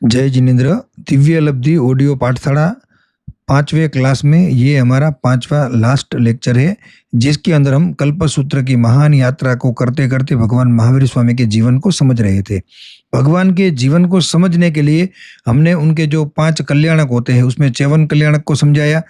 जय जिनेन्द्र। दिव्य लब्धि ऑडियो पाठशाला 5वें क्लास में ये हमारा 5वां लास्ट लेक्चर है, जिसके अंदर हम कल्पसूत्र की महान यात्रा को करते-करते भगवान महावीर स्वामी के जीवन को समझ रहे थे। भगवान के जीवन को समझने के लिए हमने उनके जो 5 कल्याणक होते हैं, उसमें च्यवन कल्याणक को समझाया,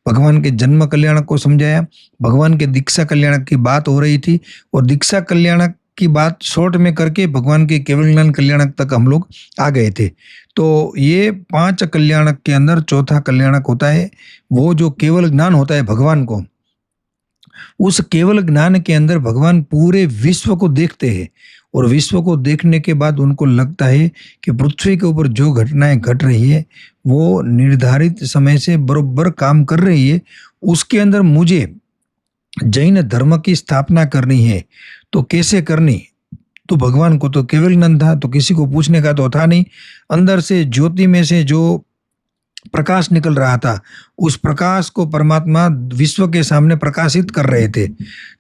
भगवान के जन्म कल्याणक को समझाया, भगवान के दीक्षा कल्याणक की बात हो रही थी और दीक्षा कल्याणक की बात शॉर्ट में करके भगवान के केवल ज्ञान कल्याणक तक हम लोग आ गए थे। तो ये 5 कल्याणक के अंदर चौथा कल्याणक होता है, वो जो केवल ज्ञान होता है भगवान को। उस केवल ज्ञान के अंदर भगवान पूरे विश्व को देखते हैं और विश्व को देखने के बाद उनको लगता है कि पृथ्वी के ऊपर जो घटनाएं घट रही है वो निर्धारित समय से बरोबर काम कर रही है। उसके अंदर मुझे जैन धर्म की स्थापना करनी है, तो कैसे करनी? तो भगवान को तो केवल ज्ञान था, तो किसी को पूछने का तो था नहीं। अंदर से ज्योति में से जो प्रकाश निकल रहा था, उस प्रकाश को परमात्मा विश्व के सामने प्रकाशित कर रहे थे।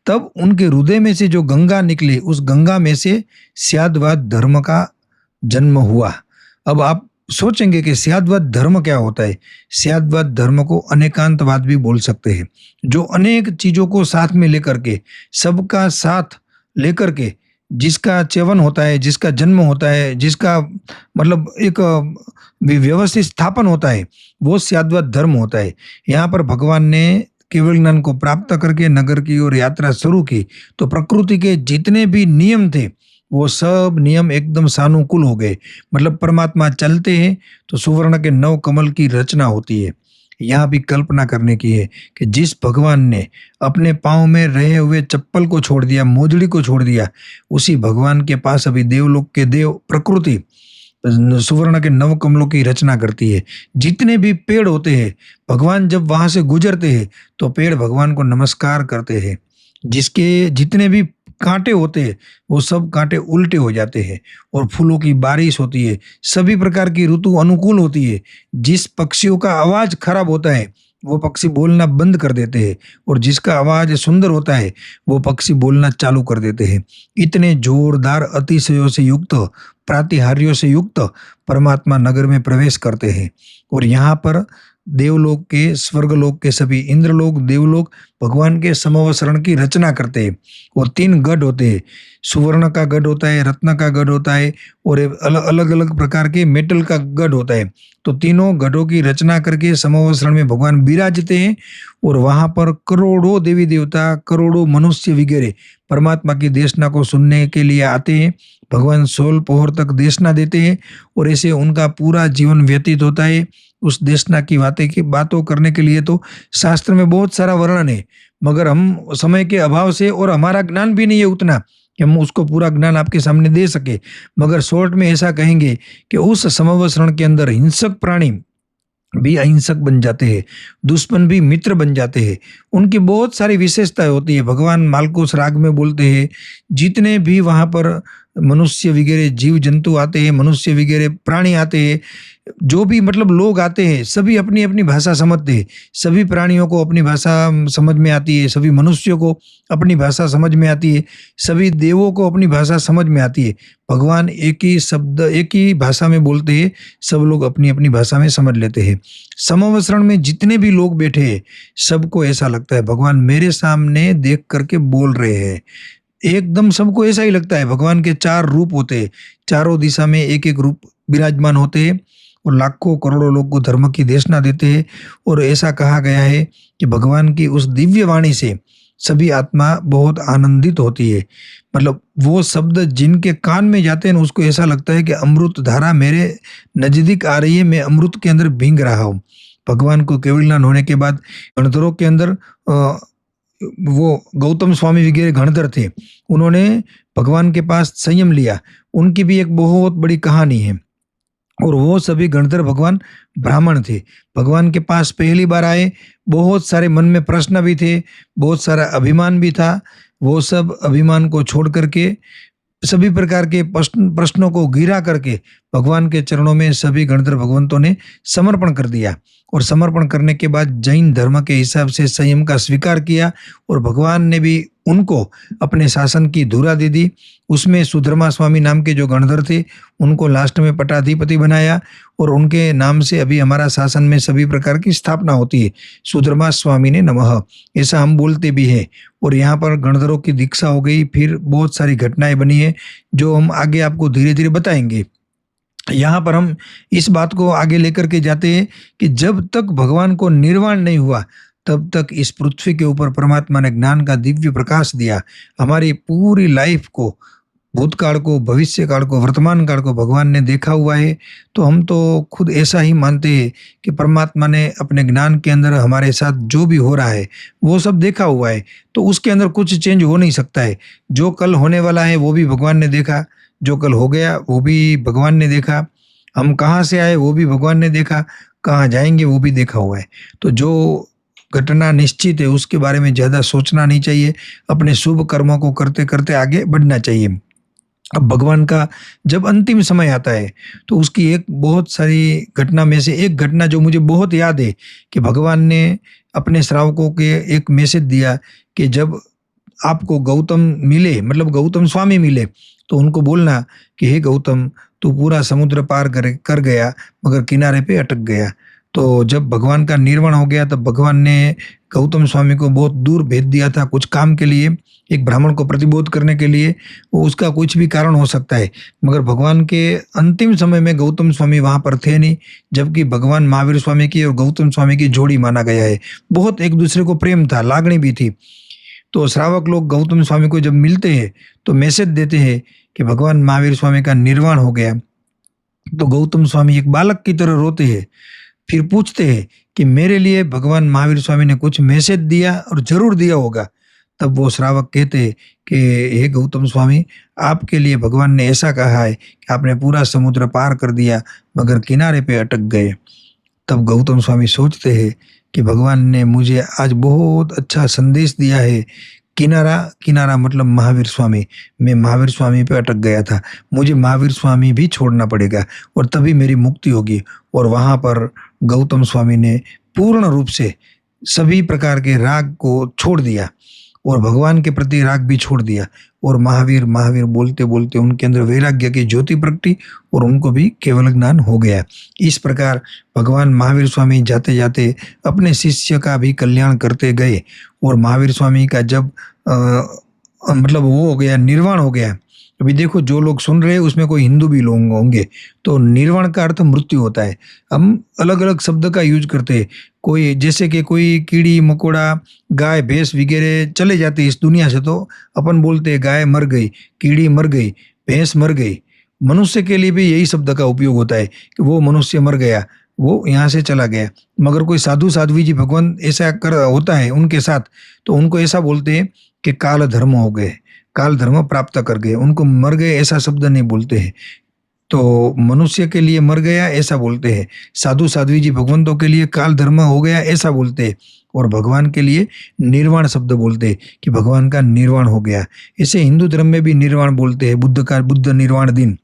तब उनके हृदय में से जो गंगा निकली, उस गंगा में से स्याद्वाद धर्म का जन्म हुआ। अब आप सोचेंगे कि स्याद्वाद धर्म क्या होता है? स्याद्वाद धर्म को अनेकांतवाद भी बोल सकते हैं, जो अनेक चीजों को साथ में लेकर के, सबका साथ लेकर के, जिसका च्यवन होता है, जिसका जन्म होता है, जिसका मतलब एक व्यवस्थित स्थापन होता है, वो स्याद्वाद धर्म होता है। यहाँ पर भगवान ने केवल ज्ञान को प्राप्त करके नगर की ओर यात्रा शुरू की, तो प्रकृति के जितने भी नियम थे वो सब नियम एकदम सानुकूल हो गए। मतलब परमात्मा चलते हैं तो सुवर्ण के 9 कमल की रचना होती है। यहाँ भी कल्पना करने की है कि जिस भगवान ने अपने पाँव में रहे हुए चप्पल को छोड़ दिया, मोजड़ी को छोड़ दिया, उसी भगवान के पास अभी देवलोक के देव प्रकृति सुवर्ण के 9 कमलों की रचना करती है। जितने भी पेड़ होते हैं, भगवान जब वहां से गुजरते हैं तो पेड़ भगवान को नमस्कार करते हैं। जिसके जितने भी कांटे होते हैं, वो सब कांटे उल्टे हो जाते हैं और फूलों की बारिश होती है। सभी प्रकार की ऋतु अनुकूल होती है। जिस पक्षियों का आवाज खराब होता है, वो पक्षी बोलना बंद कर देते हैं और जिसका आवाज सुंदर होता है, वो पक्षी बोलना चालू कर देते हैं। इतने जोरदार अतिशयों से युक्त, प्रातिहार्यों से युक्त परमात्मा नगर में प्रवेश करते हैं और यहाँ पर देवलोक के, स्वर्गलोक के सभी इंद्रलोक, देवलोक भगवान के समवसरण की रचना करते हैं। और 3 गढ़ होते हैं, सुवर्ण का गढ़ होता है, रत्न का गढ़ होता है और अलग अलग प्रकार के मेटल का गढ़ होता है। तो तीनों गढ़ों की रचना करके समवसरण में भगवान विराजते हैं और वहां पर करोड़ों देवी देवता, करोड़ों मनुष्य वगैरह परमात्मा की देशना को सुनने के लिए आते हैं। भगवान 16 पोहर तक देशना देते हैं और ऐसे उनका पूरा जीवन व्यतीत होता है। उस देशना की बातों करने के लिए तो शास्त्र में बहुत सारा वर्णन है, मगर हम समय के अभाव से और हमारा ज्ञान भी नहीं है उतना कि हम उसको पूरा ज्ञान आपके सामने दे सके। मगर शॉर्ट में ऐसा कहेंगे कि उस समवसरण के अंदर हिंसक प्राणी भी अहिंसक बन जाते हैं, दुश्मन भी मित्र बन जाते हैं। उनकी बहुत सारी विशेषताएं होती है। भगवान मालकुस राग में बोलते हैं, जितने भी वहां पर मनुष्य वगैरह जीव जंतु आते हैं, मनुष्य वगैरह प्राणी आते हैं, जो भी मतलब लोग आते हैं, सभी अपनी अपनी भाषा समझते हैं। सभी प्राणियों को अपनी भाषा समझ में आती है, सभी मनुष्यों को अपनी भाषा समझ में आती है, सभी देवों को अपनी भाषा समझ में आती है। भगवान एक ही शब्द, एक ही भाषा में बोलते हैं, सब लोग अपनी अपनी भाषा में समझ लेते हैं। समवसरण में जितने भी लोग बैठे हैं, सबको ऐसा लगता है भगवान मेरे सामने देख करके बोल रहे हैं। एकदम सबको ऐसा ही लगता है। भगवान के 4 रूप होते हैं, चारों दिशा में एक एक रूप विराजमान होते हैं और लाखों करोड़ों लोग को धर्म की देशना देते हैं। और ऐसा कहा गया है कि भगवान की उस दिव्य वाणी से सभी आत्मा बहुत आनंदित होती है। मतलब वो शब्द जिनके कान में जाते हैं, उसको ऐसा लगता है कि अमृत धारा मेरे नजदीक आ रही है, मैं अमृत के अंदर भींग रहा हूँ। भगवान को केवल ज्ञान होने के बाद गणधरों के अंदर वो गौतम स्वामी वगैरह गणधर थे, उन्होंने भगवान के पास संयम लिया। उनकी भी एक बहुत बड़ी कहानी है और वो सभी गणधर भगवान ब्राह्मण थे। भगवान के पास पहली बार आए, बहुत सारे मन में प्रश्न भी थे, बहुत सारा अभिमान भी था। वो सब अभिमान को छोड़ करके, सभी प्रकार के प्रश्नों को गिरा करके भगवान के चरणों में सभी गणधर भगवंतों ने समर्पण कर दिया और समर्पण करने के बाद जैन धर्म के हिसाब से संयम का स्वीकार किया और भगवान ने भी उनको अपने शासन की धुरा दे दी। उसमें सुधर्मा स्वामी नाम के जो गणधर थे उनको लास्ट में पट्टाधिपति बनाया और उनके नाम से अभी हमारा शासन में सभी प्रकार की स्थापना होती है। सुधर्मा स्वामी ने नमः ऐसा हम बोलते भी हैं। और यहाँ पर गणधरों की दीक्षा हो गई। फिर बहुत सारी घटनाएं बनी है जो हम आगे आपको धीरे धीरे बताएंगे। यहाँ पर हम इस बात को आगे लेकर के जाते हैं कि जब तक भगवान को निर्वाण नहीं हुआ तब तक इस पृथ्वी के ऊपर परमात्मा ने ज्ञान का दिव्य प्रकाश दिया। हमारी पूरी लाइफ को, भूतकाल को, भविष्य काल को, वर्तमान काल को भगवान ने देखा हुआ है। तो हम तो खुद ऐसा ही मानते हैं कि परमात्मा ने अपने ज्ञान के अंदर हमारे साथ जो भी हो रहा है वो सब देखा हुआ है। तो उसके अंदर कुछ चेंज हो नहीं सकता है। जो कल होने वाला है वो भी भगवान ने देखा, जो कल हो गया वो भी भगवान ने देखा, हम कहाँ से आए वो भी भगवान ने देखा, कहाँ जाएंगे वो भी देखा हुआ है। तो जो घटना निश्चित है उसके बारे में ज़्यादा सोचना नहीं चाहिए। अपने शुभ कर्मों को करते करते आगे बढ़ना चाहिए। अब भगवान का जब अंतिम समय आता है तो उसकी एक बहुत सारी घटना में से एक घटना जो मुझे बहुत याद है कि भगवान ने अपने श्रावकों के एक मैसेज दिया कि जब आपको गौतम मिले, मतलब गौतम स्वामी मिले, तो उनको बोलना कि हे गौतम, तू पूरा समुद्र पार कर गया मगर किनारे पे अटक गया। तो जब भगवान का निर्वाण हो गया तब भगवान ने गौतम स्वामी को बहुत दूर भेज दिया था कुछ काम के लिए, एक ब्राह्मण को प्रतिबोध करने के लिए। वो उसका कुछ भी कारण हो सकता है, मगर भगवान के अंतिम समय में गौतम स्वामी वहां पर थे नहीं, जबकि भगवान महावीर स्वामी की और गौतम स्वामी की जोड़ी माना गया है। बहुत एक दूसरे को प्रेम था, लागणी भी थी। तो श्रावक लोग गौतम स्वामी को जब मिलते हैं तो मैसेज देते हैं कि भगवान महावीर स्वामी का निर्वाण हो गया। तो गौतम स्वामी एक बालक की तरह रोते हैं, फिर पूछते हैं कि मेरे लिए भगवान महावीर स्वामी ने कुछ मैसेज दिया और जरूर दिया होगा। तब वो श्रावक कहते हैं कि हे गौतम स्वामी, आपके लिए भगवान ने ऐसा कहा है कि आपने पूरा समुद्र पार कर दिया मगर किनारे पे अटक गए। तब गौतम स्वामी सोचते हैं कि भगवान ने मुझे आज बहुत अच्छा संदेश दिया है। किनारा, किनारा मतलब महावीर स्वामी। मैं महावीर स्वामी पे अटक गया था, मुझे महावीर स्वामी भी छोड़ना पड़ेगा और तभी मेरी मुक्ति होगी। और वहां पर गौतम स्वामी ने पूर्ण रूप से सभी प्रकार के राग को छोड़ दिया और भगवान के प्रति राग भी छोड़ दिया। और महावीर महावीर बोलते बोलते उनके अंदर वैराग्य की ज्योति प्रगटी और उनको भी केवल ज्ञान हो गया। इस प्रकार भगवान महावीर स्वामी जाते जाते अपने शिष्य का भी कल्याण करते गए। और महावीर स्वामी का जब मतलब वो हो गया, निर्वाण हो गया। अभी देखो जो लोग सुन रहे हैं उसमें कोई हिंदू भी लोग होंगे। तो निर्वाण का अर्थ मृत्यु होता है। हम अलग अलग शब्द का यूज करते हैं। कोई जैसे कि कोई कीड़ी मकोड़ा, गाय भैंस वगैरह चले जाते इस दुनिया से तो अपन बोलते हैं गाय मर गई, कीड़ी मर गई, भैंस मर गई। मनुष्य के लिए भी यही शब्द का उपयोग होता है कि वो मनुष्य मर गया, वो यहाँ से चला गया। मगर कोई साधु साध्वी जी भगवान ऐसा कर होता है उनके साथ, तो उनको ऐसा बोलते हैं कि काल धर्म हो गए, काल धर्म प्राप्त कर गए। उनको मर गए ऐसा शब्द नहीं बोलते हैं। तो मनुष्य के लिए मर गया ऐसा बोलते हैं, साधु साध्वी जी भगवंतों के लिए काल धर्म हो गया ऐसा बोलते हैं, और भगवान के लिए निर्वाण शब्द बोलते हैं कि भगवान का निर्वाण हो गया। इसे हिंदू धर्म में भी निर्वाण बोलते हैं, बुद्ध निर्वाण दिन।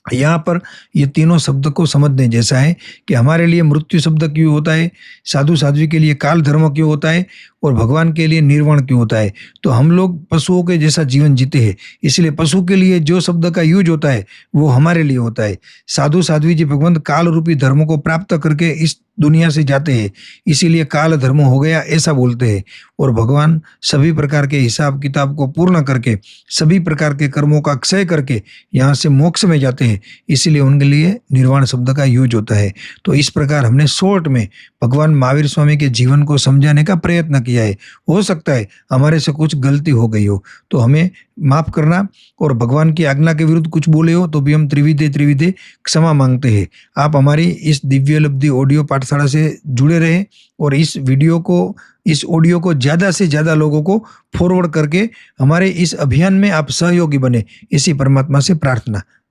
यहाँ पर ये तीनों शब्द को समझने जैसा है कि हमारे लिए मृत्यु शब्द क्यों होता है, साधु साध्वी के लिए काल धर्म क्यों होता है और भगवान के लिए निर्वाण क्यों होता है। तो हम लोग पशुओं के जैसा जीवन जीते हैं, इसलिए पशु के लिए जो शब्द का यूज होता है वो हमारे लिए होता है। साधु साध्वी जी भगवंत काल रूपी धर्म को प्राप्त करके इस दुनिया से जाते हैं, इसीलिए काल धर्म हो गया ऐसा बोलते हैं। और भगवान सभी प्रकार के हिसाब किताब को पूर्ण करके, सभी प्रकार के कर्मों का क्षय करके यहाँ से मोक्ष में जाते हैं, इसीलिए उनके लिए निर्वाण शब्द का यूज होता है। तो इस प्रकार हमने शॉर्ट में भगवान महावीर स्वामी के जीवन को समझाने का प्रयत्न किया है। हो सकता है हमारे से कुछ गलती हो गई हो तो हमें माफ करना, और भगवान की आज्ञा के विरुद्ध कुछ बोले हो तो भी हम त्रिविधे क्षमा मांगते हैं। आप हमारी इस दिव्य लब्धि ऑडियो पाठशाला से जुड़े रहे और इस ऑडियो को ज़्यादा से ज़्यादा लोगों को फॉरवर्ड करके हमारे इस अभियान में आप सहयोगी बने, इसी परमात्मा से प्रार्थना।